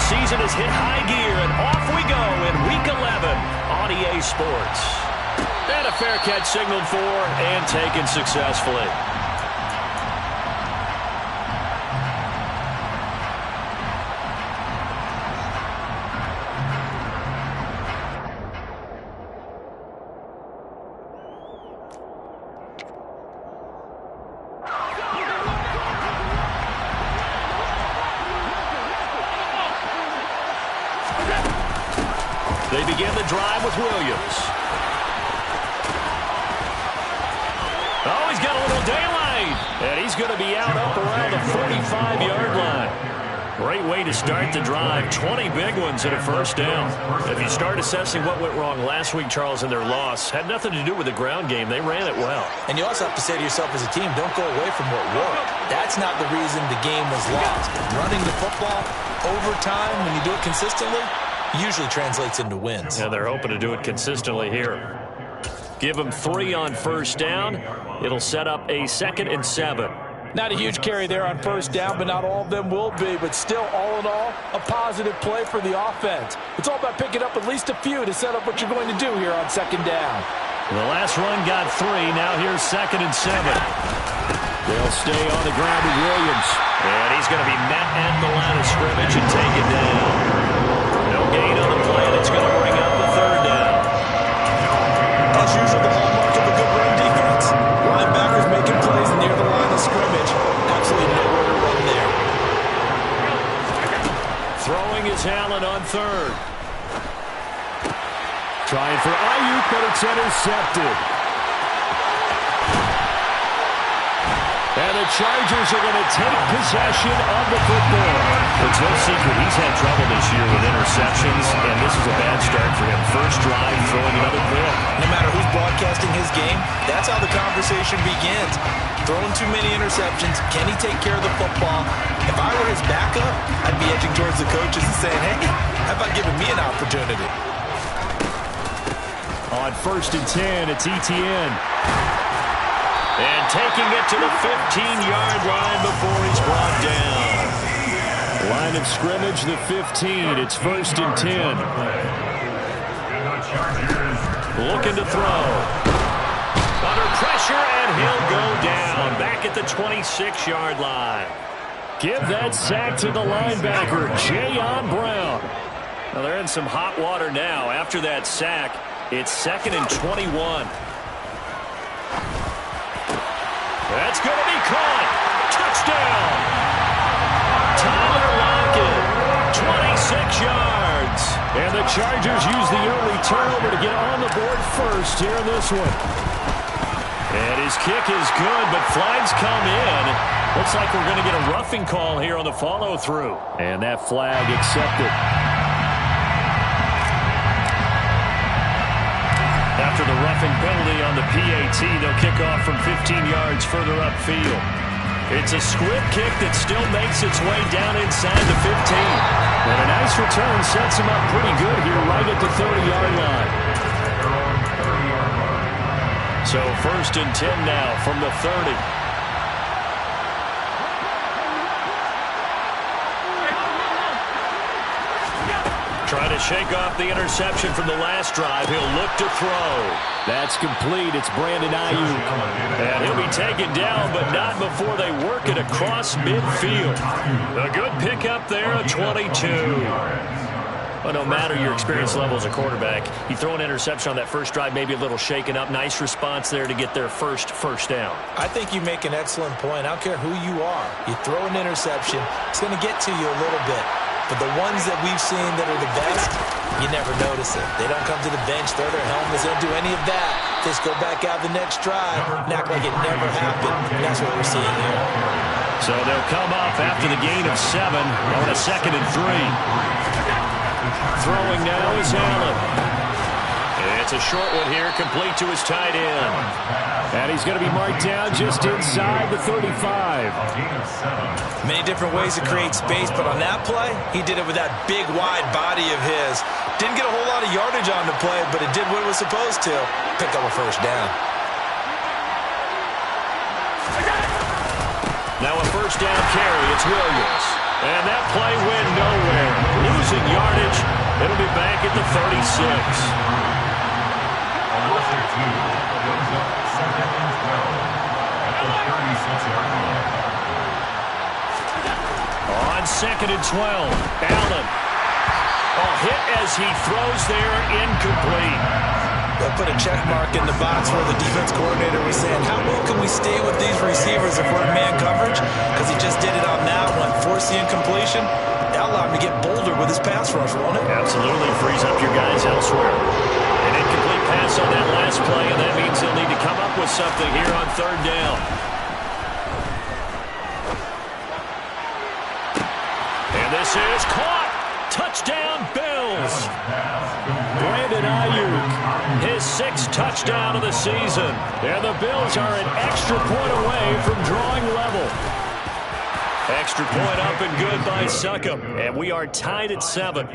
season has hit high gear, and off we go in Week 11 on EA Sports. And a fair catch signaled for and taken successfully. They begin the drive with Williams. Oh, he's got a little daylight. And he's going to be out up around the 45-yard line. Great way to start the drive. 20 big ones and a first down. If you start assessing what went wrong last week, Charles, in their loss, had nothing to do with the ground game. They ran it well. And you also have to say to yourself as a team, don't go away from what worked. That's not the reason the game was lost. Running the football over time, when you do it consistently, usually translates into wins. And they're hoping to do it consistently here. Give them 3 on first down. It'll set up a 2nd and 7. Not a huge carry there on first down, but not all of them will be. But still, all in all, a positive play for the offense. It's all about picking up at least a few to set up what you're going to do here on 2nd down. The last run got 3. Now here's 2nd and 7. They'll stay on the ground with Williams. And he's going to be met at the line of scrimmage and taken down. No gain on the play, and it's going to bring up the 3rd down. As usual, the hallmark of a good run defense. Linebackers making plays near the line of scrimmage. Absolutely nowhere to run there. Throwing is Allen on 3rd. Trying for Ayuk, but it's intercepted. And the Chargers are going to take possession of the football. It's no secret he's had trouble this year with interceptions, and this is a bad start for him. First drive, throwing another pick. No matter who's broadcasting his game, that's how the conversation begins. Throwing too many interceptions, can he take care of the football? If I were his backup, I'd be edging towards the coaches and saying, hey, how about giving me an opportunity? On 1st and 10, it's Etienne. And taking it to the 15-yard line before he's brought down. Line of scrimmage, the 15. It's 1st and 10. Looking to throw. Under pressure, and he'll go down. Back at the 26-yard line. Give that sack to the linebacker, Jayon Brown. Well, they're in some hot water now. After that sack, it's 2nd and 21. That's going to be caught. Touchdown. Tyler Lockett, 26 yards. And the Chargers use the early turnover to get on the board first here in this one. And his kick is good, but flags come in. Looks like we're going to get a roughing call here on the follow-through. And that flag accepted. After the roughing penalty on the PAT, they'll kick off from 15 yards further upfield. It's a squib kick that still makes its way down inside the 15. And a nice return sets him up pretty good here right at the 30-yard line. So 1st and 10 now from the 30. Trying to shake off the interception from the last drive. He'll look to throw. That's complete. It's Brandon Ayuk. And he'll be taken down, but not before they work it across midfield. A good pickup there, a 22. But no matter your experience level as a quarterback, you throw an interception on that first drive, maybe a little shaken up. Nice response there to get their first down. I think you make an excellent point. I don't care who you are. You throw an interception, it's going to get to you a little bit. But the ones that we've seen that are the best, you never notice it. They don't come to the bench, throw their helmets, they don't do any of that. Just go back out the next drive and act like it never happened. And that's what we're seeing here. So they'll come up after the gain of 7 on a 2nd and 3. Throwing now is Allen. It's a short one here, complete to his tight end. And he's going to be marked down just inside the 35. Many different ways to create space, but on that play, he did it with that big, wide body of his. Didn't get a whole lot of yardage on the play, but it did what it was supposed to. Pick up a first down. Now a first down carry. It's Williams. And that play went nowhere. losing yardage. It'll be back at the 36. On 2nd and 12, Allen. Hit as he throws there, incomplete. They'll put a check mark in the box where the defense coordinator was saying, how well can we stay with these receivers if we're in man coverage? Because he just did it on that one, force the incompletion. That'll allow him to get bolder with his pass rush, won't it? Absolutely, frees up your guys elsewhere. An incomplete pass on that last play, and that means they'll need to come up with something here on 3rd down. And this is caught. Touchdown, Bills. Brandon Ayuk, his 6th touchdown of the season. And the Bills are an extra point away from drawing level. Extra point up and good by Succop. And we are tied at 7.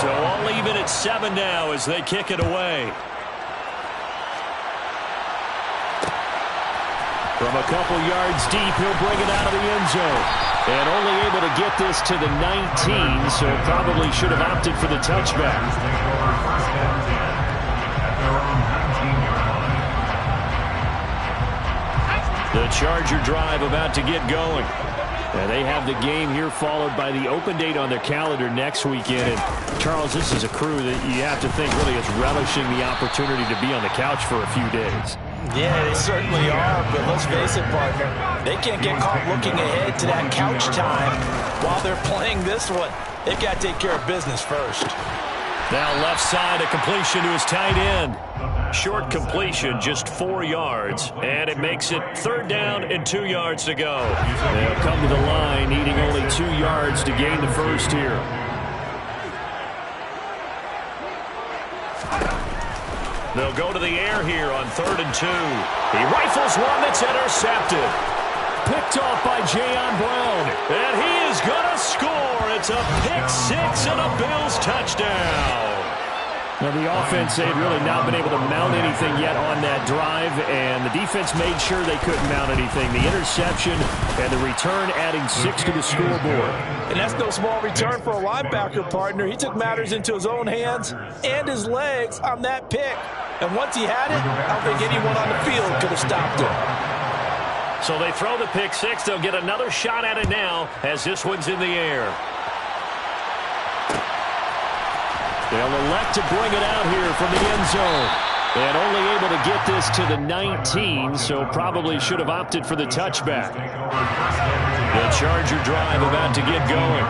So all even at 7 now as they kick it away. From a couple yards deep, he'll bring it out of the end zone. And only able to get this to the 19, so probably should have opted for the touchback. The Charger drive about to get going. And they have the game here followed by the open date on their calendar next weekend. And Charles, this is a crew that you have to think really is relishing the opportunity to be on the couch for a few days. Yeah, they certainly are, but let's face it, partner. They can't get caught looking ahead to that couch time while they're playing this one. They've got to take care of business first. Now left side, a completion to his tight end. Short completion, just 4 yards, and it makes it 3rd down and 2 yards to go. They'll come to the line, needing only 2 yards to gain the first here. They'll go to the air here on 3rd and 2. He rifles one that's intercepted. Picked off by Jayon Brown, and he is going to score. It's a pick 6 and a Bills touchdown. Now, the offense, they've really not been able to mount anything yet on that drive, and the defense made sure they couldn't mount anything. The interception and the return adding 6 to the scoreboard. And that's no small return for a linebacker, partner. He took matters into his own hands and his legs on that pick. And once he had it, I don't think anyone on the field could have stopped him. So they throw the pick 6. They'll get another shot at it now as this one's in the air. They'll elect to bring it out here from the end zone. And only able to get this to the 19, so probably should have opted for the touchback. The Charger drive about to get going.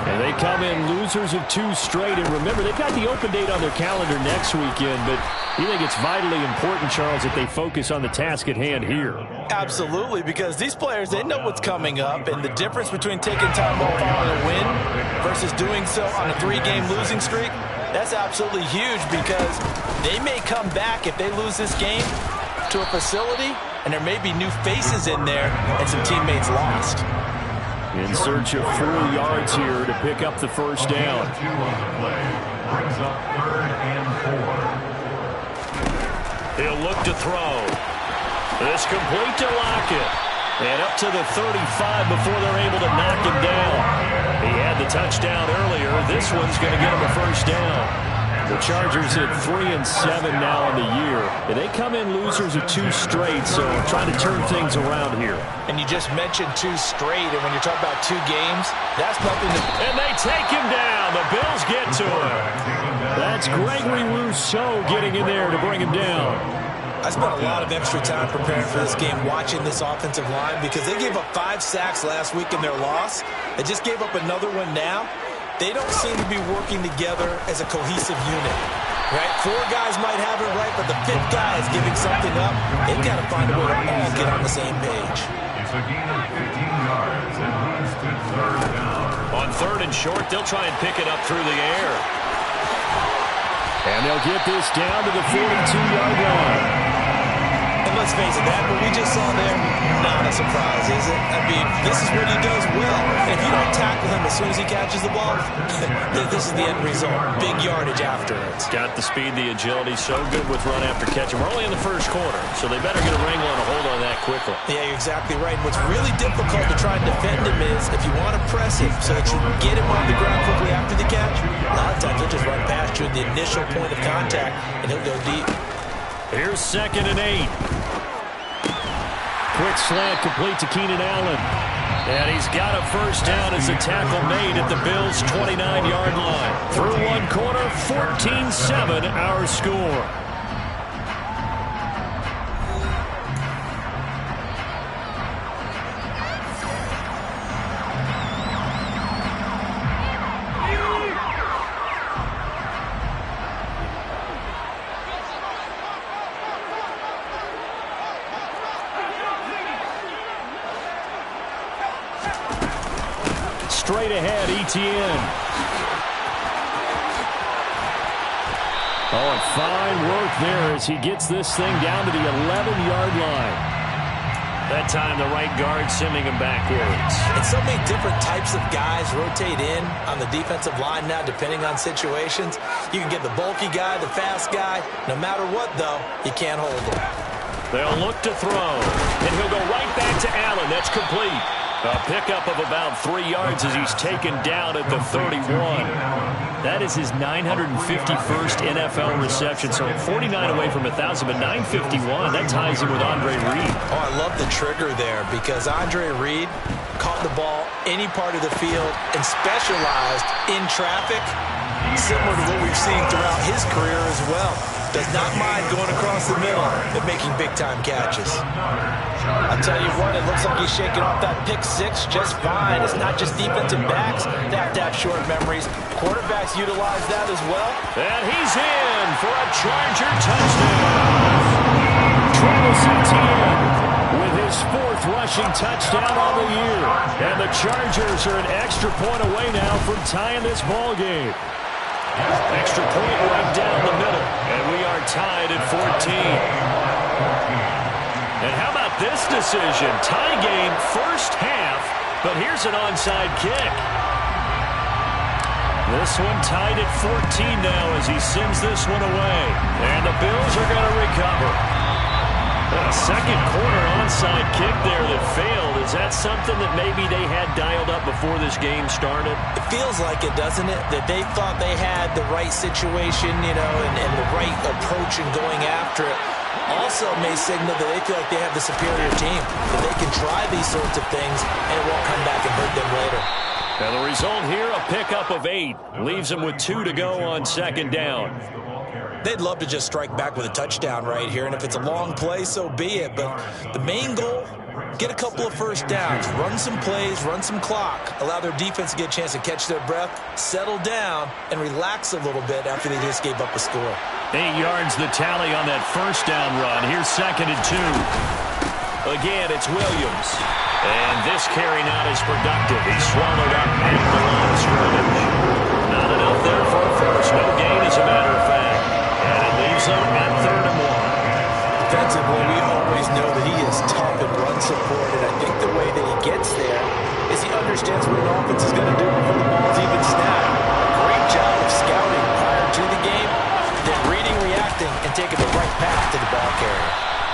And they come in losers of 2 straight. And remember, they've got the open date on their calendar next weekend, but you think it's vitally important, Charles, that they focus on the task at hand here. Absolutely, because these players, they know what's coming up, and the difference between taking time off on a win versus doing so on a 3-game losing streak, that's absolutely huge because they may come back if they lose this game to a facility, and there may be new faces in there and some teammates lost. In search of 4 yards here to pick up the first down. Brings up 3rd and 4. He'll look to throw. This complete to Lockett. And up to the 35 before they're able to knock him down. He had the touchdown earlier. This one's going to get him a first down. The Chargers at 3-7 now in the year. And they come in losers of 2 straight, so trying to turn things around here. And you just mentioned 2 straight, and when you're talking about 2 games, that's nothing to... And they take him down. The Bills get to him. That's Gregory Rousseau getting in there to bring him down. I spent a lot of extra time preparing for this game, watching this offensive line, because they gave up 5 sacks last week in their loss. They just gave up another one now. They don't seem to be working together as a cohesive unit, right? 4 guys might have it right, but the 5th guy is giving something up. They've got to find a way to all get on the same page. It's a gain of 15 yards and moves to 3rd down. On 3rd and short, they'll try and pick it up through the air. And they'll get this down to the 42-yard line. And let's face it, that what we just saw there, not a surprise, is it? I mean, this is what he does well. And if you don't tackle him as soon as he catches the ball, this is the end result. Big yardage afterwards. Got the speed, the agility, so good with run after catch. And we're only in the first quarter, so they better get a wrangle and a hold on that quickly. Yeah, you're exactly right. And what's really difficult to try and defend him is if you want to press him so that you can get him on the ground quickly after the catch, a lot of times he'll just run past you at the initial point of contact, and he'll go deep. Here's 2nd and 8. Quick slant complete to Keenan Allen. And he's got a first down as the tackle made at the Bills' 29-yard line. Through one quarter, 14-7 our score. Straight ahead, Etienne. Oh, and fine work there as he gets this thing down to the 11-yard line. That time the right guard sending him backwards. And so many different types of guys rotate in on the defensive line now, depending on situations. You can get the bulky guy, the fast guy. No matter what, though, you can't hold him. They'll look to throw, and he'll go right back to Allen. That's complete. A pickup of about 3 yards as he's taken down at the 31. That is his 951st NFL reception. So 49 away from 1,000, but 951. That ties him with Andre Reed. Oh, I love the trigger there because Andre Reed caught the ball any part of the field and specialized in traffic, similar to what we've seen throughout his career as well. Does not mind going across the middle and making big-time catches. I'll tell you what, it looks like he's shaking off that pick six just fine. It's not just defensive backs that have to have short memories. Quarterbacks utilize that as well. And he's in for a Charger touchdown. Travis Etienne with his 4th rushing touchdown on the year. And the Chargers are an extra point away now from tying this ball game. Extra point right down the middle. And we are tied at 14. And how about this decision? Tie game first half, but here's an onside kick. This one tied at 14 now as he sends this one away. And the Bills are going to recover. A second quarter onside kick there that failed. Is that something that maybe they had dialed up before this game started? It feels like it, doesn't it? That they thought they had the right situation, you know, and the right approach in going after it. Also may signal that they feel like they have the superior team, that they can try these sorts of things and it won't come back and hurt them later. And the result here, a pickup of 8. Leaves them with 2 to go on 2nd down. They'd love to just strike back with a touchdown right here, and if it's a long play, so be it. But the main goal, get a couple of first downs, run some plays, run some clock, allow their defense to get a chance to catch their breath, settle down, and relax a little bit after they just gave up a score. 8 yards the tally on that first down run. Here's 2nd and 2. Again, it's Williams. And this carry not as productive. He's swallowed up at the line of scrimmage. Not enough there for a first. No gain, as a matter of fact. And it leaves them at 3rd and 1. Defensively, we always know that he is tough in run support, and I think the way that he gets there is he understands what an offense is going to do before the ball's even snapped. A great job of scouting prior to the game, then reading, reacting, and taking the right path to the ball carrier.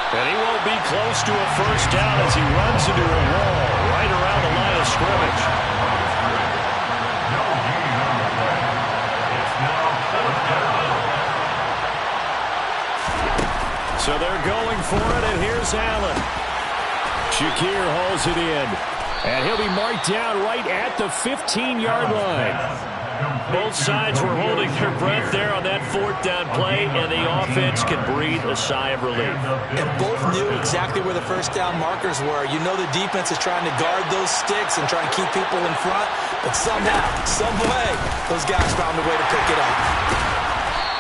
And he won't be close to a first down as he runs into a wall right around the line of scrimmage. So they're going for it, and here's Allen. Shakir hauls it in. And he'll be marked down right at the 15-yard line. Both sides were holding their breath there on that 4th down play, and the offense can breathe a sigh of relief. And both knew exactly where the first down markers were. You know the defense is trying to guard those sticks and try and keep people in front, but somehow, some way, those guys found a way to pick it up.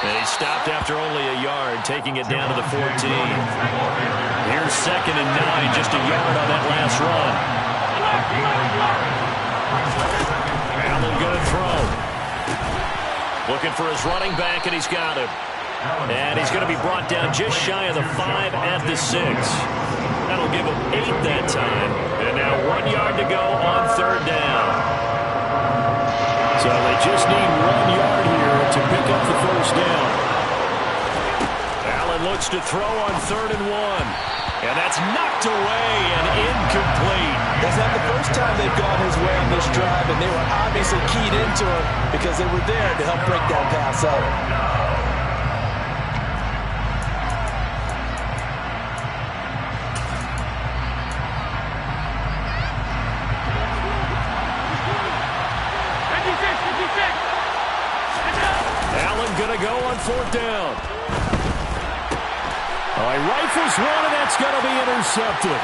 And he stopped after only a yard, taking it down to the 14. Here's 2nd and 9, just a yard on that last run. Allen going to throw. Looking for his running back, and he's got him. And he's going to be brought down just shy of the 5 at the 6. That'll give him 8 that time. And now 1 yard to go on 3rd down. So they just need 1 yard here to pick up the 1st down. Allen looks to throw on 3rd and 1. And that's knocked away and incomplete. Is that the first time they've gone his way on this drive, and they were obviously keyed into him because they were there to help break that pass up. Allen going to go on 4th down. He rifles one, and that's going to be intercepted.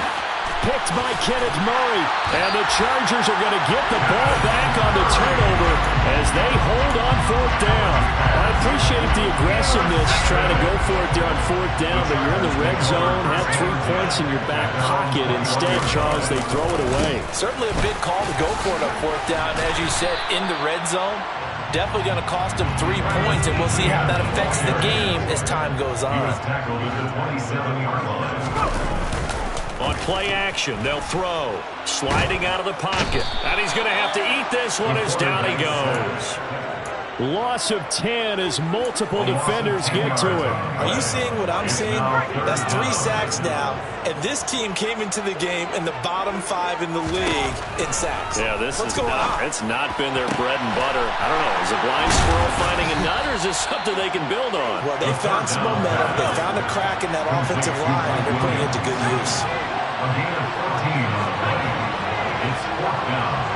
Picked by Kenneth Murray. And the Chargers are going to get the ball back on the turnover as they hold on 4th down. I appreciate the aggressiveness trying to go for it there on 4th down, but you're in the red zone, have 3 points in your back pocket. Instead, Charles, they throw it away. Certainly a big call to go for it on 4th down. As you said, in the red zone. Definitely going to cost them 3 points, and we'll see how that affects the game as time goes on. He was tackled at the 27-yard line. On play action, they'll throw. Sliding out of the pocket. And he's going to have to eat this one as down he goes. Loss of 10 as multiple defenders get to him. Are you seeing what I'm seeing? That's 3 sacks now, and this team came into the game in the bottom 5 in the league in sacks. Yeah, this What's is going on? It's not been their bread and butter. I don't know, is a blind squirrel finding a nut, or is this something they can build on? Well, they found some momentum. They found a crack in that offensive line, and they're putting it to good use. A gain of 14 on the play. It's 4th down.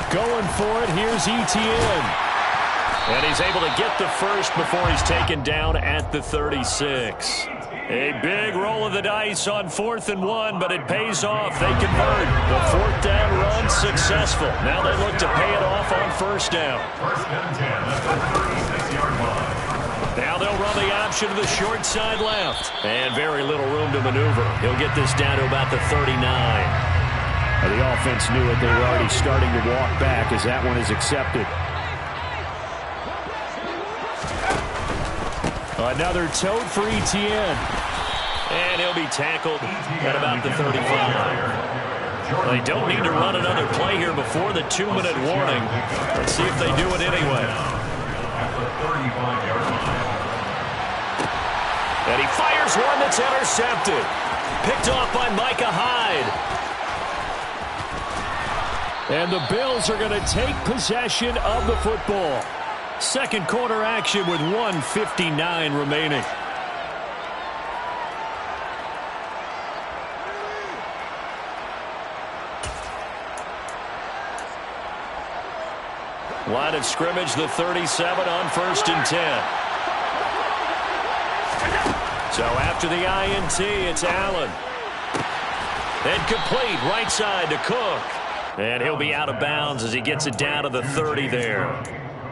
Going for it, here's Etienne. And he's able to get the first before he's taken down at the 36. A big roll of the dice on 4th and 1, but it pays off. They convert. The 4th down run successful. Now they look to pay it off on 1st down. 1st and 10 at the 36-yard line. Now they'll run the option to the short side left. And very little room to maneuver. He'll get this down to about the 39. The offense knew it. They were already starting to walk back as that one is accepted. Another tote for Etienne. And he'll be tackled at about the 35. They don't need to run another play here before the 2-minute warning. Let's see if they do it anyway. At the 35-yard line. And he fires one that's intercepted. Picked off by Micah Hyde. And the Bills are going to take possession of the football. Second quarter action with 1:59 remaining. Line of scrimmage, the 37 on 1st and 10. So after the INT, it's Allen. And complete right side to Cook. And he'll be out of bounds as he gets it down to the 30 there.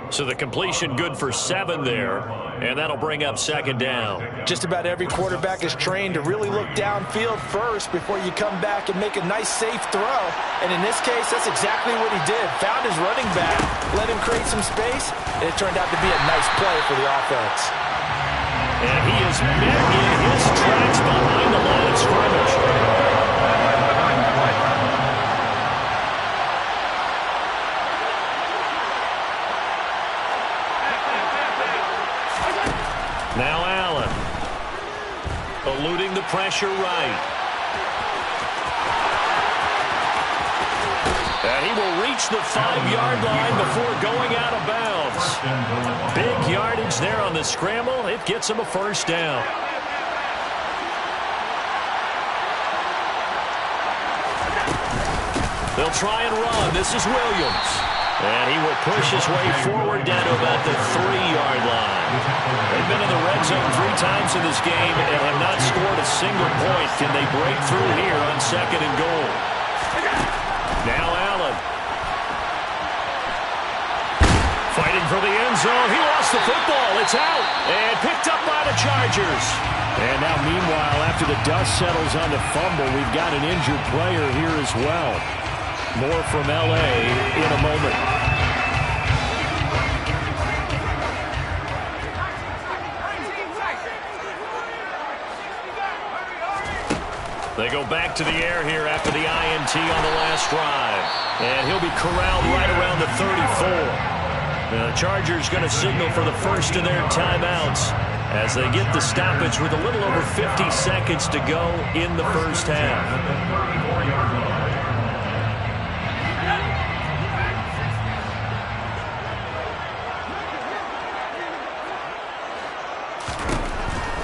So the completion good for 7 there. And that'll bring up 2nd down. Just about every quarterback is trained to really look downfield first before you come back and make a nice, safe throw. And in this case, that's exactly what he did. Found his running back, let him create some space, and it turned out to be a nice play for the offense. And he is met in his tracks behind the line of scrimmage. Now Allen, eluding the pressure right. And he will reach the 5-yard line before going out of bounds. Big yardage there on the scramble. It gets him a 1st down. They'll try and run. This is Williams. And he will push his way forward down to about the 3-yard line. They've been in the red zone 3 times in this game and have not scored a single point. Can they break through here on 2nd and goal? Now Allen. Fighting for the end zone. He lost the football. It's out. And picked up by the Chargers. And now meanwhile, after the dust settles on the fumble, we've got an injured player here as well. More from L.A. in a moment. They go back to the air here after the INT on the last drive. And he'll be corralled right around the 34. The Chargers going to signal for the first of their timeouts as they get the stoppage with a little over 50 seconds to go in the first half.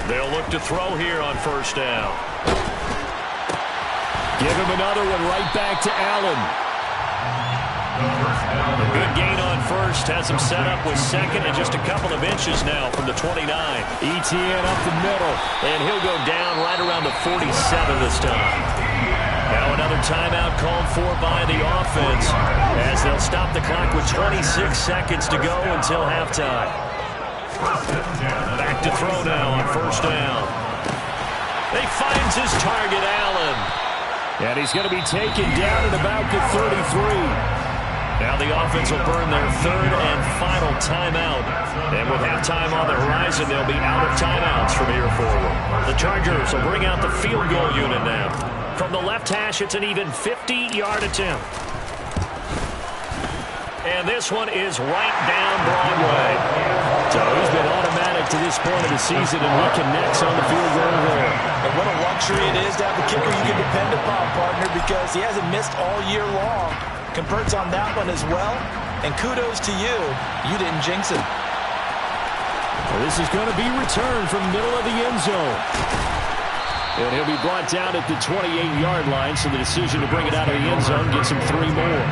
They'll look to throw here on first down. Give him another one right back to Allen. A good gain on first. Has him set up with second and just a couple of inches now from the 29. ETN up the middle. And he'll go down right around the 47 this time. Now another timeout called for by the offense as they'll stop the clock with 26 seconds to go until halftime. Back to throw now on first down. He finds his target, Allen. And he's going to be taken down at about the 33. Now the offense will burn their third and final timeout. And with halftime on the horizon, they'll be out of timeouts from here forward. The Chargers will bring out the field goal unit now. From the left hash, it's an even 50-yard attempt. And this one is right down Broadway. So he's been automatic to this point of the season, and he connects on the field goal there. And what a luxury it is to have a kicker you can depend upon, partner, because he hasn't missed all year long. Converts on that one as well. And kudos to you. You didn't jinx him. Well, this is going to be returned from the middle of the end zone. And he'll be brought down at the 28-yard line, so the decision to bring it out of the end zone gets him 3 more.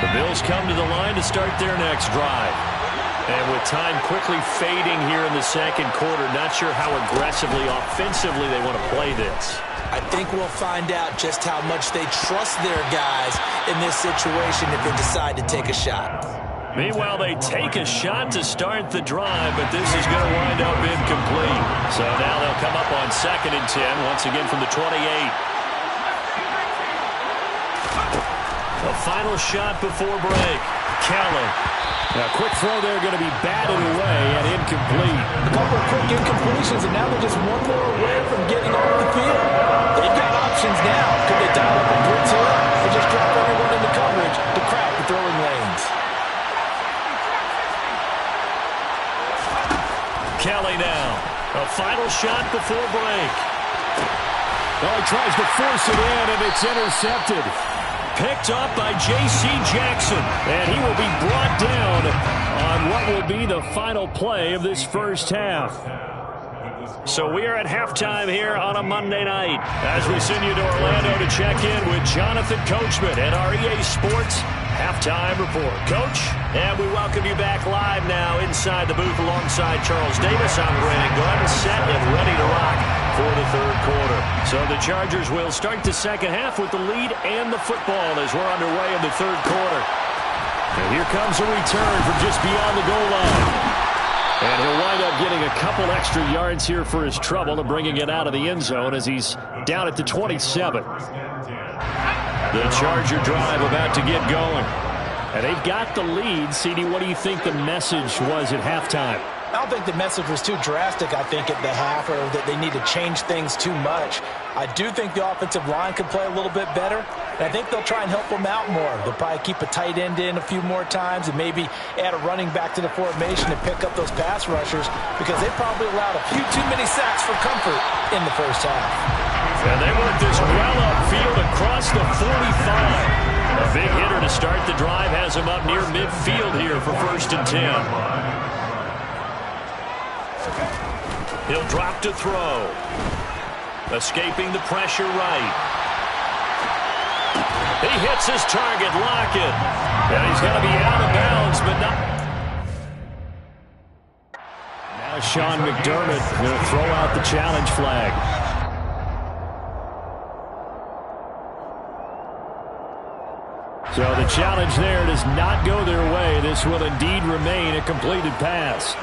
The Bills come to the line to start their next drive. And with time quickly fading here in the second quarter, not sure how aggressively, offensively they want to play this. I think we'll find out just how much they trust their guys in this situation if they decide to take a shot. Meanwhile, they take a shot to start the drive, but this is going to wind up incomplete. So now they'll come up on 2nd and 10, once again from the 28. A final shot before break. Kelly. Now, quick throw there going to be batted away and incomplete. A couple of quick incompletions, and now they're just one more away from getting off the field. They've got options now. Could they dial up a blitz here or just drop everyone into coverage to crack the throwing lanes? Kelly now. A final shot before break. Oh, he tries to force it in, and it's intercepted. Picked up by J.C. Jackson, and he will be brought down on what will be the final play of this first half. So we are at halftime here on a Monday night as we send you to Orlando to check in with Jonathan Coachman at our EA Sports Halftime Report. Coach, and we welcome you back live now inside the booth alongside Charles Davis. I'm Brandon Glenn, set and ready to rock for the third quarter. So the Chargers will start the second half with the lead and the football as we're underway in the third quarter. And here comes a return from just beyond the goal line. And he'll wind up getting a couple extra yards here for his trouble and bringing it out of the end zone as he's down at the 27. The Charger drive about to get going. And they've got the lead. CD, what do you think the message was at halftime? I don't think the message was too drastic, I think, at the half, or that they need to change things too much. I do think the offensive line could play a little bit better, and I think they'll try and help them out more. They'll probably keep a tight end in a few more times and maybe add a running back to the formation to pick up those pass rushers because they probably allowed a few too many sacks for comfort in the first half. And they work this well upfield across the 45. A big hitter to start the drive has him up near midfield here for 1st and 10. He'll drop to throw. Escaping the pressure right. He hits his target, Lockett. And he's going to be out of bounds, but not. Now Sean McDermott going to throw out the challenge flag. So the challenge there does not go their way. This will indeed remain a completed pass.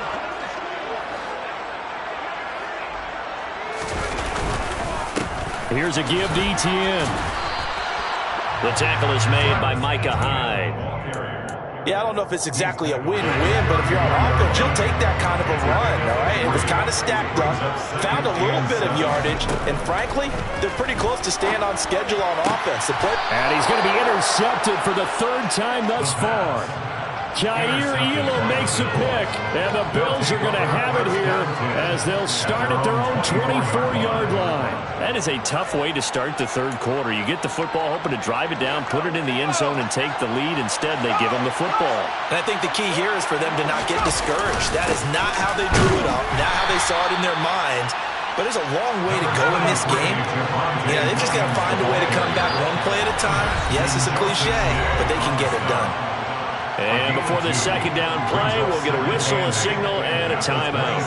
Here's a give to ETN. The tackle is made by Micah Hyde. Yeah, I don't know if it's exactly a win-win, but if you're on offense, you'll take that kind of a run, all right? It was kind of stacked up, found a little bit of yardage, and frankly, they're pretty close to staying on schedule on offense. And he's going to be intercepted for the third time thus far. Jair Elam makes a pick, and the Bills are going to have it here as they'll start at their own 24-yard line. That is a tough way to start the third quarter. You get the football, hoping to drive it down, put it in the end zone, and take the lead. Instead, they give them the football. And I think the key here is for them to not get discouraged. That is not how they drew it up, not how they saw it in their minds. But there's a long way to go in this game. You know, they've just got to find a way to come back one play at a time. Yes, it's a cliche, but they can get it done. And before the second down play, we'll get a whistle, a signal, and a timeout.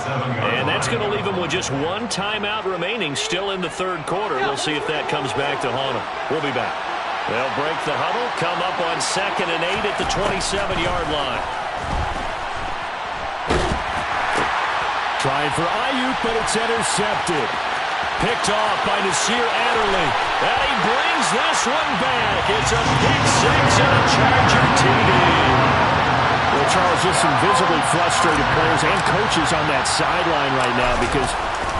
And that's going to leave them with just one timeout remaining still in the third quarter. We'll see if that comes back to haunt them. We'll be back. They'll break the huddle, come up on 2nd and 8 at the 27-yard line. Trying for Aiyuk, but it's intercepted. Picked off by Nasir Adderley. And he brings this one back. It's a pick six and a Charger TD. Well, Charles, just some visibly frustrated players and coaches on that sideline right now because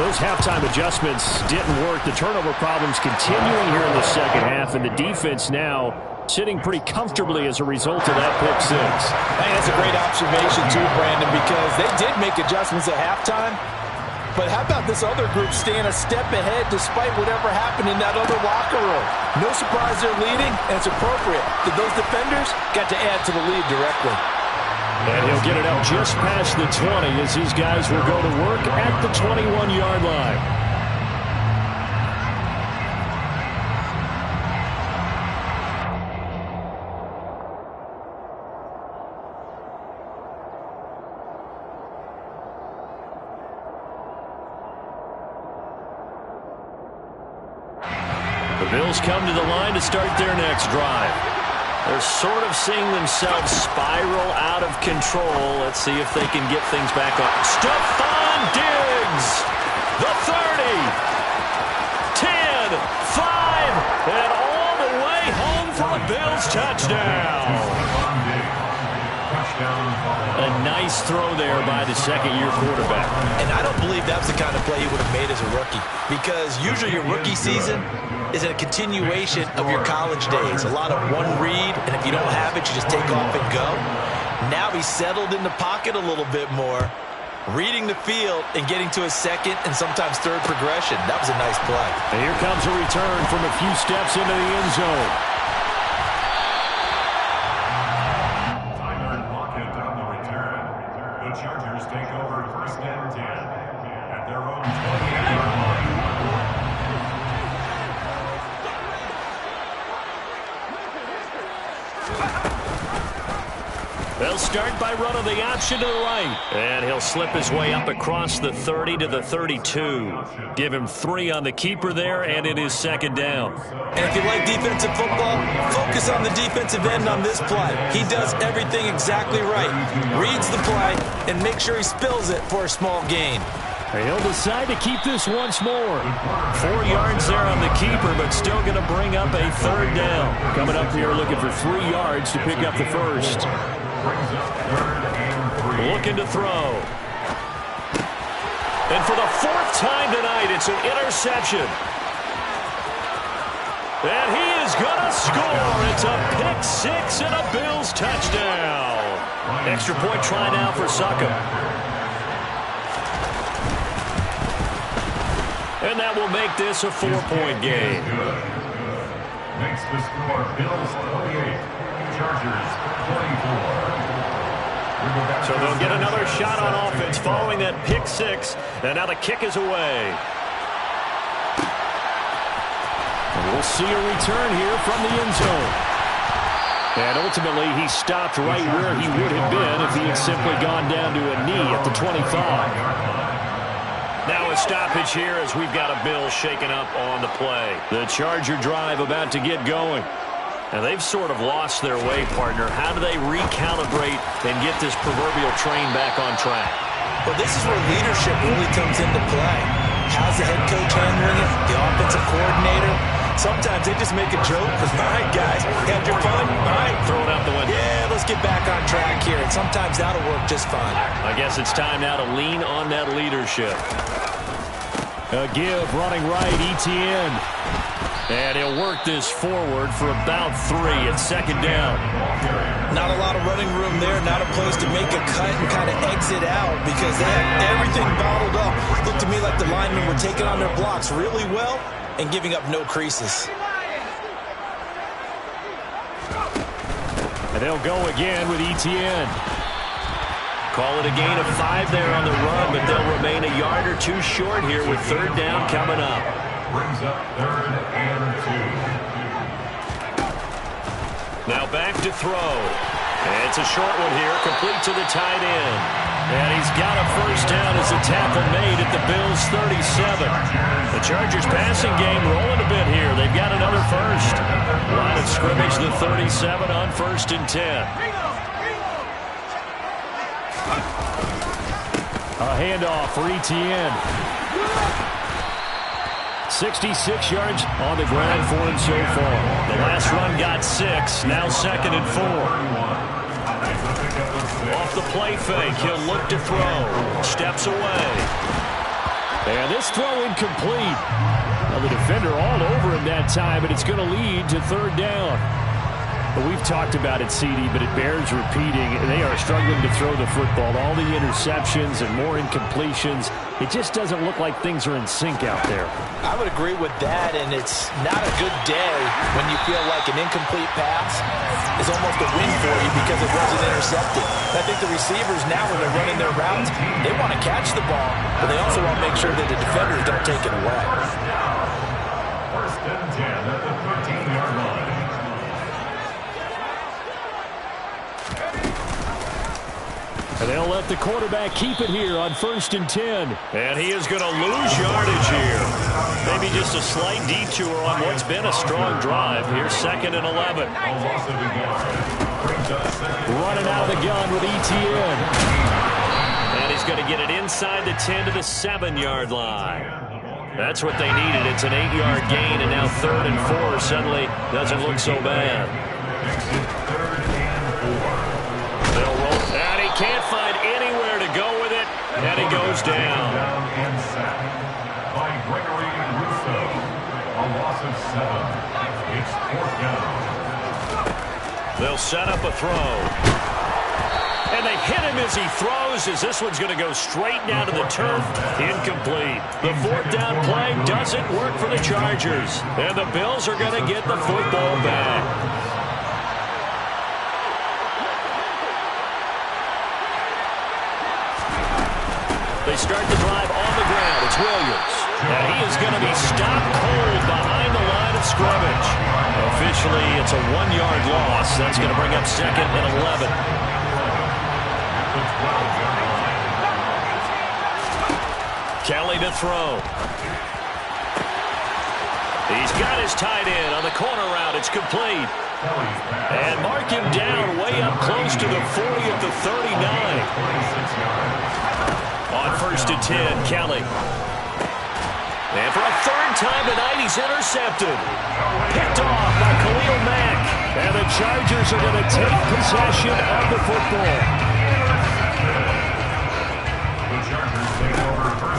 those halftime adjustments didn't work. The turnover problems continuing here in the second half, and the defense now sitting pretty comfortably as a result of that pick six. Hey, that's a great observation too, Brandon, because they did make adjustments at halftime. But how about this other group staying a step ahead despite whatever happened in that other locker room? No surprise they're leading, and it's appropriate that those defenders got to add to the lead directly. And he'll get it out just past the 20 as these guys will go to work at the 21-yard line. The Bills come to the line to start their next drive. They're sort of seeing themselves spiral out of control. Let's see if they can get things back up. Stephon Diggs, the 30, 10, 5, and all the way home for a Bills touchdown. A nice throw there by the second-year quarterback. And I don't believe that was the kind of play he would have made as a rookie, because usually your rookie season is a continuation of your college days. A lot of one read, and if you don't have it, you just take off and go. Now he's settled in the pocket a little bit more, reading the field and getting to his second and sometimes third progression. That was a nice play. And here comes a return from a few steps into the end zone. Tyler Lockett on the return. The Chargers take over 1st and 10 at their own 28-yard line. They'll start by running the option to the right. And he'll slip his way up across the 30 to the 32. Give him 3 on the keeper there, and it is second down. And if you like defensive football, focus on the defensive end on this play. He does everything exactly right. Reads the play and makes sure he spills it for a small gain. He'll decide to keep this once more. 4 yards there on the keeper, but still going to bring up a third down. Coming up here looking for 3 yards to pick up the first. Looking to throw. And for the 4th time tonight, it's an interception. And he is going to score. It's a pick six and a Bills touchdown. Extra point try now for Succop. And that will make this a 4-point game. Makes the score Bills 28, Chargers 24. So they'll get another shot on offense following that pick six. And now the kick is away. And we'll see a return here from the end zone. And ultimately, he stopped right where he would have been if he had simply gone down to a knee at the 25. Now a stoppage here as we've got a Bill shaken up on the play. The Charger drive about to get going. And they've sort of lost their way, partner. How do they recalibrate and get this proverbial train back on track? Well, this is where leadership really comes into play. How's the head coach handling it? The offensive coordinator? Sometimes they just make a joke. All right, guys, had your fun? All right. Throw it out the window. Yeah, let's get back on track here. And sometimes that'll work just fine. I guess it's time now to lean on that leadership. A give running right, Etienne. And he'll work this forward for about 3 at second down. Not a lot of running room there. Not a place to make a cut and kind of exit out because they have everything bottled up. Looked to me like the linemen were taking on their blocks really well and giving up no creases. And they'll go again with Etienne. Call it a gain of 5 there on the run, but they'll remain a yard or 2 short here with third down coming up. Brings up 3rd and 2. Now back to throw. And it's a short one here, complete to the tight end. And he's got a first down as a tackle made at the Bills' 37. The Chargers passing game rolling a bit here. They've got another first. Line of scrimmage, the 37 on 1st and 10. A handoff for Etienne. 66 yards on the ground for him so far. The last run got 6. Now 2nd and 4. Off the play fake, he'll look to throw. Steps away. And this throw incomplete. Well, the defender all over him that time, but it's going to lead to third down. But we've talked about it, CD, but it bears repeating. They are struggling to throw the football. All the interceptions and more incompletions. It just doesn't look like things are in sync out there. I would agree with that, and it's not a good day when you feel like an incomplete pass is almost a win for you because it wasn't intercepted. I think the receivers now, when they're running their routes, they want to catch the ball, but they also want to make sure that the defenders don't take it away. 1st and 10 at the 13-yard line. And they'll let the quarterback keep it here on 1st and 10. And he is going to lose yardage here. Maybe just a slight detour on what's been a strong drive. Here's 2nd and 11. Running out of the gun with Etienne. And he's going to get it inside the 10 to the 7-yard line. That's what they needed. It's an 8-yard gain, and now 3rd and 4 suddenly doesn't look so bad. Can't find anywhere to go with it, and he goes down. And sacked by Gregory Rousseau. A loss of 7. It's 4th down. They'll set up a throw. And they hit him as he throws, as this one's going to go straight down to the turf. Incomplete. The 4th down play doesn't work for the Chargers. And the Bills are going to get the football back. They start the drive on the ground. It's Williams. And he is going to be stopped cold behind the line of scrimmage. Officially, it's a 1-yard loss. That's going to bring up 2nd and 11. Kelly to throw. He's got his tight end on the corner route. It's complete. And mark him down way up close to the 40 at the 39. On 1st and 10, Kelly. And for a 3rd time tonight, he's intercepted. Picked off by Khalil Mack. And the Chargers are going to take possession of the football.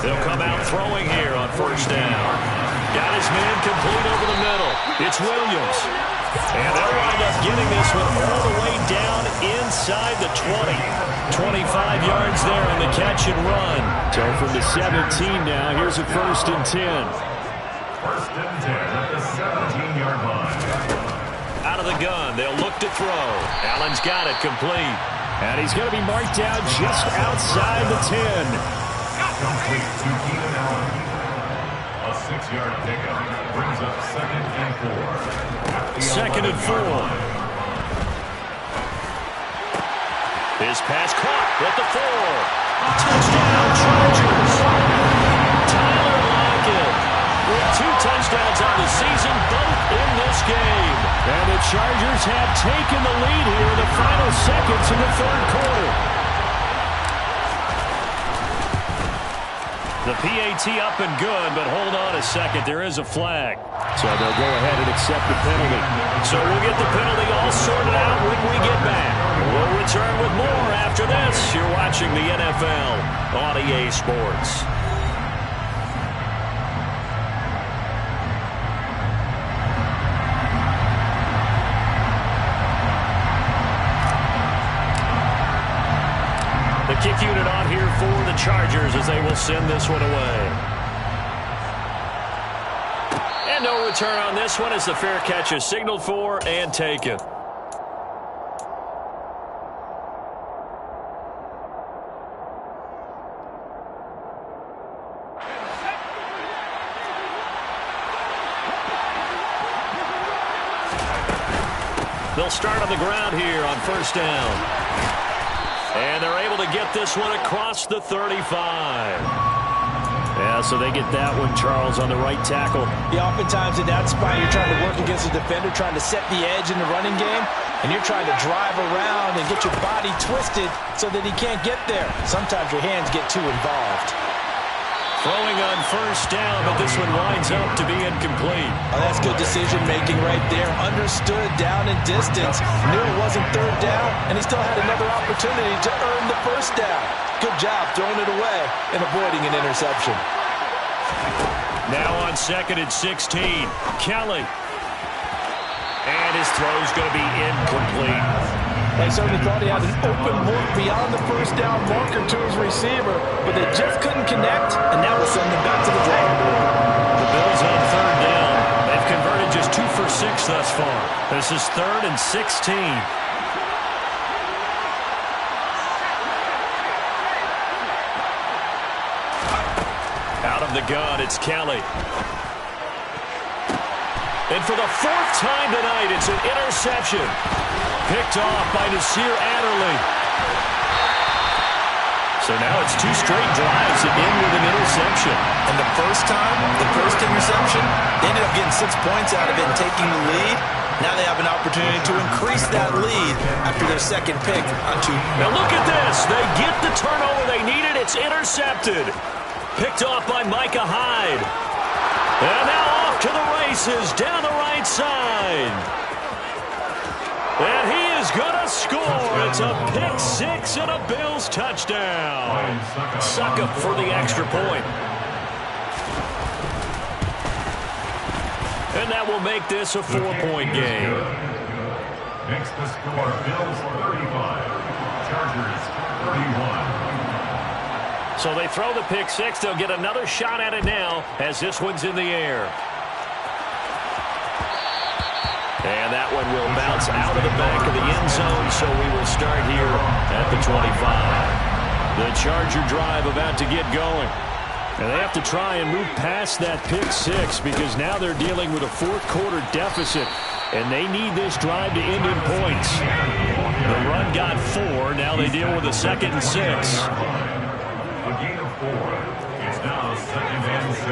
They'll come out throwing here on 1st down. Got his man complete over the middle. It's Williams. And they'll wind up getting this one all the way down inside the 20. 25 yards there on the catch and run. So from the 17 now, here's a 1st and 10. 1st and 10 at the 17-yard line. Out of the gun, they'll look to throw. Allen's got it complete. And he's going to be marked down just outside the 10. Complete to Keenan Allen. A 6-yard pickup brings up 2nd and 4. 2nd and 4. His pass caught at the 4. Touchdown, Chargers. Tyler Lockett with 2 touchdowns on the season, both in this game. And the Chargers have taken the lead here in the final seconds of the 3rd quarter. The PAT up and good, but hold on a second. There is a flag. So they'll go ahead and accept the penalty. So we'll get the penalty all sorted out when we get back. We'll return with more after this. You're watching the NFL on EA Sports. The kick unit on here for the Chargers as they will send this one away. And no return on this one as the fair catch is signaled for and taken. They'll start on the ground here on first down. And they're able to get this one across the 35. Yeah, so they get that one, Charles, on the right tackle. Yeah, oftentimes in that spot, you're trying to work against a defender, trying to set the edge in the running game, and you're trying to drive around and get your body twisted so that he can't get there. Sometimes your hands get too involved. Throwing on first down, but this one winds up to be incomplete. Oh, that's good decision-making right there. Understood down and distance. Knew it wasn't third down, and he still had another opportunity to earn the first down. Good job throwing it away and avoiding an interception. Now on 2nd and 16, Kelly. And his throw's going to be incomplete. They certainly thought he had an open look beyond the first down marker to his receiver, but they just couldn't connect, and that will send them back to the drawing board. The Bills on third down. They've converted just 2 for 6 thus far. This is 3rd and 16. Out of the gun, it's Kelly. And for the 4th time tonight, it's an interception. Picked off by Nasir Adderley. So now it's 2 straight drives that end with an interception. And the first time, the first interception, they ended up getting 6 points out of it and taking the lead. Now they have an opportunity to increase that lead after their second pick on 2. Now look at this. They get the turnover they needed. It's intercepted. Picked off by Micah Hyde. And now off to the races down the right side. And he is going to score. It's a pick 6 and a Bills touchdown. Succop for the extra point. And that will make this a 4-point game. Makes the score Bills 35, Chargers 31. So they throw the pick 6. They'll get another shot at it now as this one's in the air. And that one will bounce out of the back of the end zone, so we will start here at the 25. The Charger drive about to get going. And they have to try and move past that pick 6 because now they're dealing with a 4th quarter deficit, and they need this drive to end in points. The run got 4. Now they deal with a 2nd and 6. A gain of 4. It's now 2nd and 6.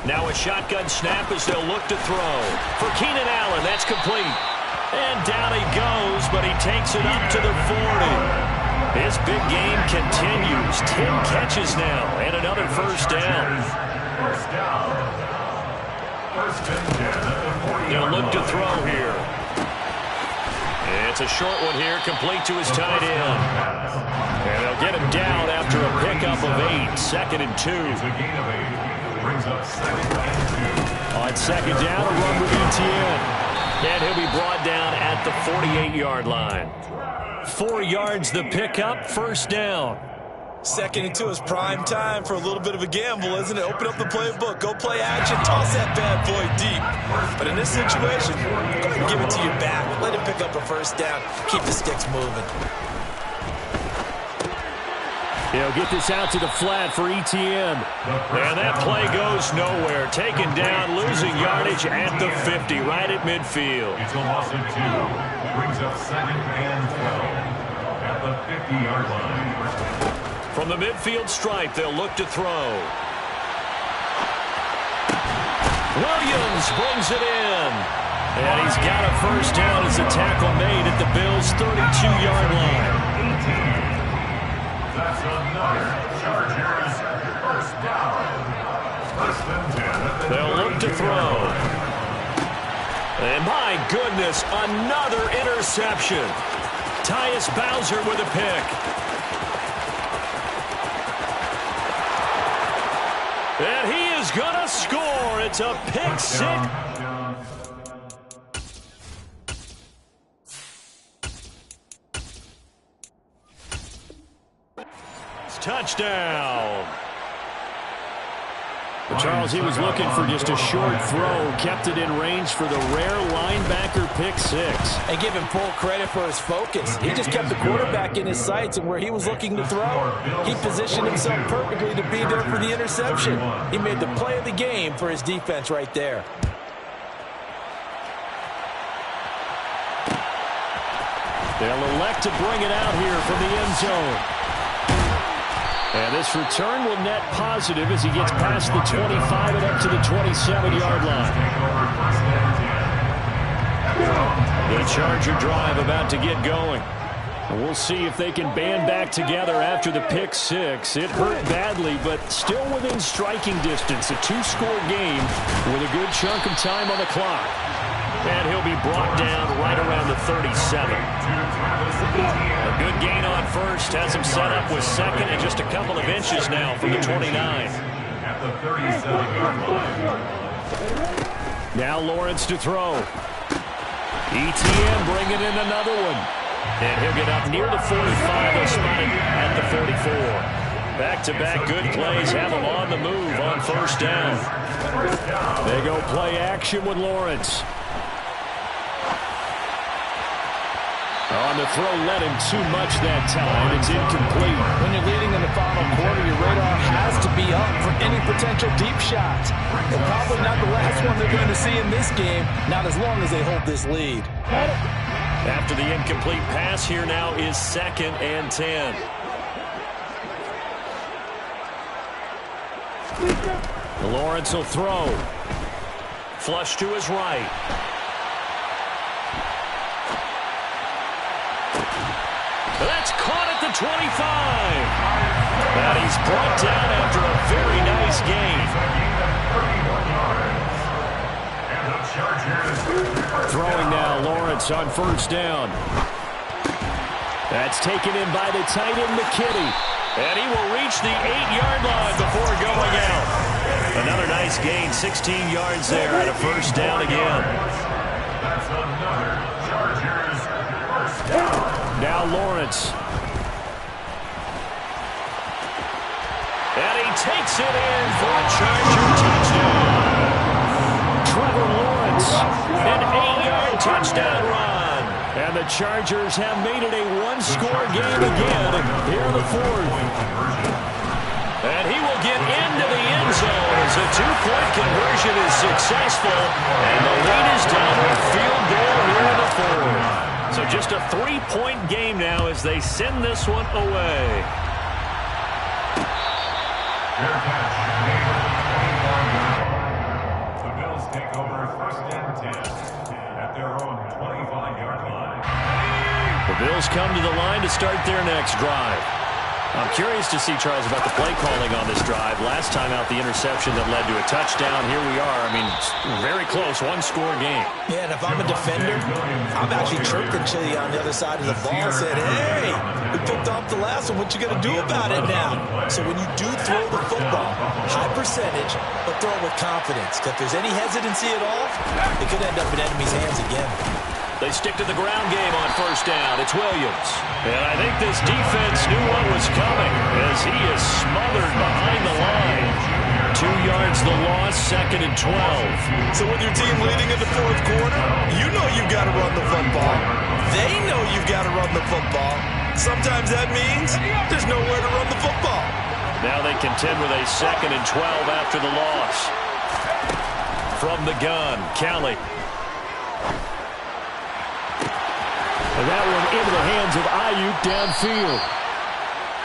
Now a shotgun snap as they'll look to throw. For Keenan Allen, that's complete. And down he goes, but he takes it up to the 40. His big game continues. 10 catches now, and another first down. First down. First and 10 at the 40. They'll look to throw here. It's a short one here, complete to his tight end. And they'll get him down after a pickup of 8. 2nd and 2. It's a gain of 8. Brings up 2nd and 2. On 2nd down, a run with ETN. And he'll be brought down at the 48-yard line. 4 yards the pickup, first down. 2nd and 2 is prime time for a little bit of a gamble, isn't it? Open up the playbook, go play action, toss that bad boy deep. But in this situation, go ahead and give it to your back. Let him pick up a first down. Keep the sticks moving. He'll get this out to the flat for ETN. And that play goes nowhere. Taken down, losing yardage at the 50, right at midfield. It's a loss of 2. Brings up 2nd and 12 at the 50-yard line. From the midfield stripe, they'll look to throw. Williams brings it in. And he's got a first down as the tackle made at the Bills' 32-yard line. That's another Chargers first down. First and 10. They'll look to throw. And my goodness, another interception. Tyus Bowser with a pick. And he is going to score. It's a pick six. Touchdown. Charles, he was looking for just a short throw, kept it in range for the rare linebacker pick six. And give him full credit for his focus. He just kept the quarterback in his sights and where he was looking to throw. He positioned himself perfectly to be there for the interception. He made the play of the game for his defense right there. They'll elect to bring it out here from the end zone. And this return will net positive as he gets past the 25 and up to the 27-yard line. The Charger drive about to get going. And we'll see if they can band back together after the pick six. It hurt badly, but still within striking distance. A two-score game with a good chunk of time on the clock. And he'll be brought down right around the 37. A good gain on first. Has him set up with second and just a couple of inches now from the 29. At the 37-yard line. Now Lawrence to throw. ETN bringing in another one. And he'll get up near the 45. They'll spot it at the 44. Back-to-back good plays have him on the move on first down. They go play action with Lawrence. On the throw, led him too much that time. It's incomplete. When you're leading in the final quarter, your radar has to be up for any potential deep shots. And probably not the last one they're going to see in this game, not as long as they hold this lead. After the incomplete pass, here now is 2nd and 10. Lawrence will throw. Flush to his right. That's caught at the 25. And he's brought down after a very nice gain. Throwing now, Lawrence on first down. That's taken in by the tight end, McKinney. And he will reach the 8-yard line before going out. Another nice gain, 16 yards there at a first down again. That's another Chargers first down. Now Lawrence. And he takes it in for a Charger touchdown. Trevor Lawrence, an 8-yard touchdown run. And the Chargers have made it a one-score game again here in the fourth. And he will get into the end zone as a two-point conversion is successful. And the lead is down with field goal here in the fourth. So just a 3-point game now as they send this one away. The Bills take over first and 10 at their own 25-yard line. The Bills come to the line to start their next drive. I'm curious to see, Charles, about the play calling on this drive. Last time out, the interception that led to a touchdown. Here we are. I mean, very close, one-score game. Yeah, and if I'm a defender, I'm actually chirping Chili on the other side of the ball and said, hey, we picked off the last one. What you going to do about it now? So when you do throw the football, high percentage, but throw it with confidence. Because if there's any hesitancy at all, it could end up in enemy's hands again. They stick to the ground game on first down. It's Williams. And I think this defense knew what was coming as he is smothered behind the line. 2 yards the loss, 2nd and 12. So with your team leading in the fourth quarter, you know you've got to run the football. They know you've got to run the football. Sometimes that means there's nowhere to run the football. Now they contend with a 2nd and 12 after the loss. From the gun, Kelly. And that one into the hands of Ayuk downfield.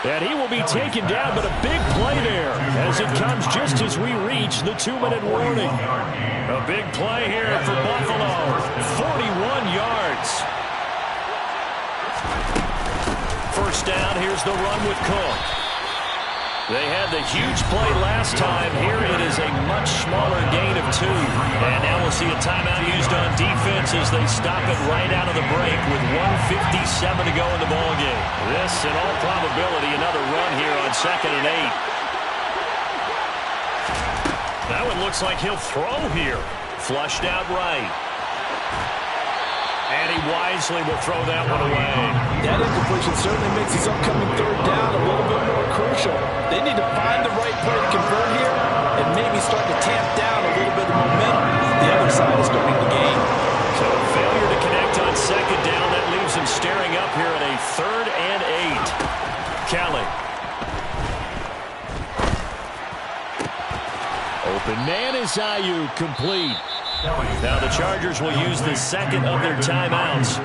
And he will be taken down, but a big play there as it comes just as we reach the 2-minute warning. A big play here for Buffalo. 41 yards. First down, here's the run with Cook. They had the huge play last time. Here it is a much smaller gain of 2. And now we'll see a timeout used on defense as they stop it right out of the break with 1:57 to go in the ballgame. This, in all probability, another run here on 2nd and 8. That one looks like he'll throw here. Flushed out right. And he wisely will throw that one away. That incompletion certainly makes his upcoming 3rd down a little bit more crucial. They need to find the right play to convert here and maybe start to tamp down a little bit of momentum. The other side is starting to gain. So a failure to connect on 2nd down. That leaves him staring up here at a 3rd and 8. Kelly. Open man is Ayuk, complete. Now the Chargers will use the 2nd of their timeouts.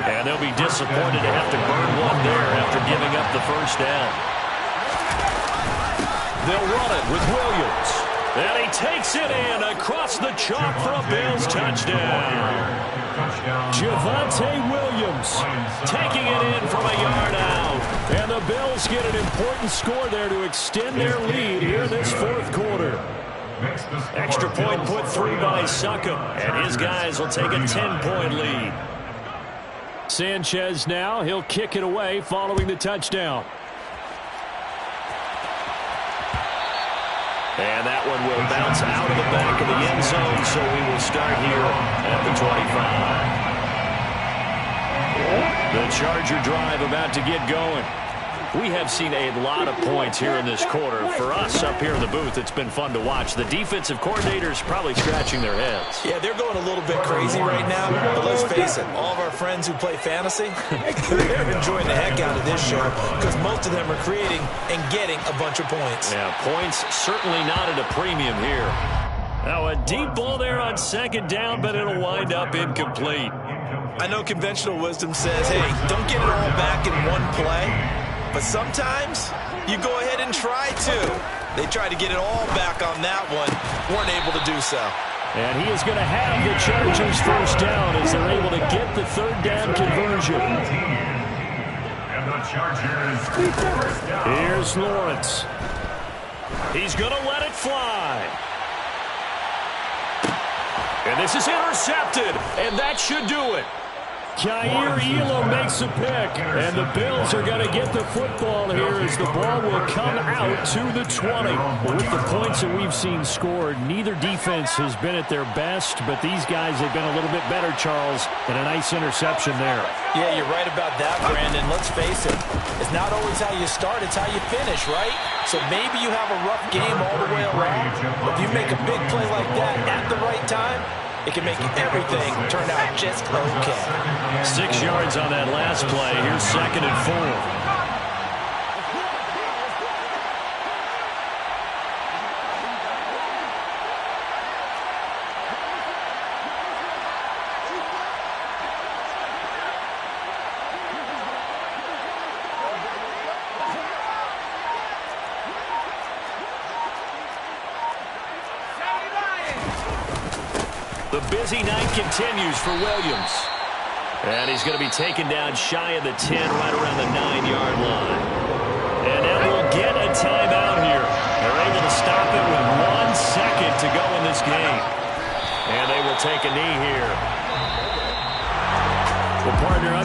And they'll be disappointed to have to burn one there after giving up the 1st down. They'll run it with Williams. And he takes it in across the chalk for a Bills touchdown. Javonte Williams taking it in from a yard out. And the Bills get an important score there to extend their lead here in this 4th quarter. Extra point put through by Succop, and his guys will take a 10-point lead. Sanchez now, he'll kick it away following the touchdown. And that one will bounce out of the back of the end zone, so we will start here at the 25. The Charger drive about to get going. We have seen a lot of points here in this quarter. For us up here in the booth, it's been fun to watch. The defensive coordinators probably scratching their heads. Yeah, they're going a little bit crazy right now, but let's face it, all of our friends who play fantasy, they're enjoying the heck out of this show because most of them are creating and getting a bunch of points. Yeah, points certainly not at a premium here. Now a deep ball there on 2nd down, but it'll wind up incomplete. I know conventional wisdom says, hey, don't get it all back in one play. But sometimes you go ahead and try to. They tried to get it all back on that one. Weren't able to do so. And he is going to have the Chargers 1st down as they're able to get the 3rd down conversion. And the Chargers 1st down. Here's Lawrence. He's going to let it fly. And this is intercepted. And that should do it. Kaiir Elam makes a pick, and the Bills are going to get the football here as the ball will come out to the 20. With the points that we've seen scored, neither defense has been at their best, but these guys have been a little bit better, Charles, and a nice interception there. Yeah, you're right about that, Brandon. Let's face it. It's not always how you start, it's how you finish, right? So maybe you have a rough game all the way around, but if you make a big play like that at the right time, it can make everything turn out just okay. 6 yards on that last play. Here's 2nd and 4. The busy night continues for Williams. And he's going to be taken down shy of the 10, right around the 9-yard line. And now we'll get a timeout here. They're able to stop it with 1 second to go in this game. And they will take a knee here. The partner under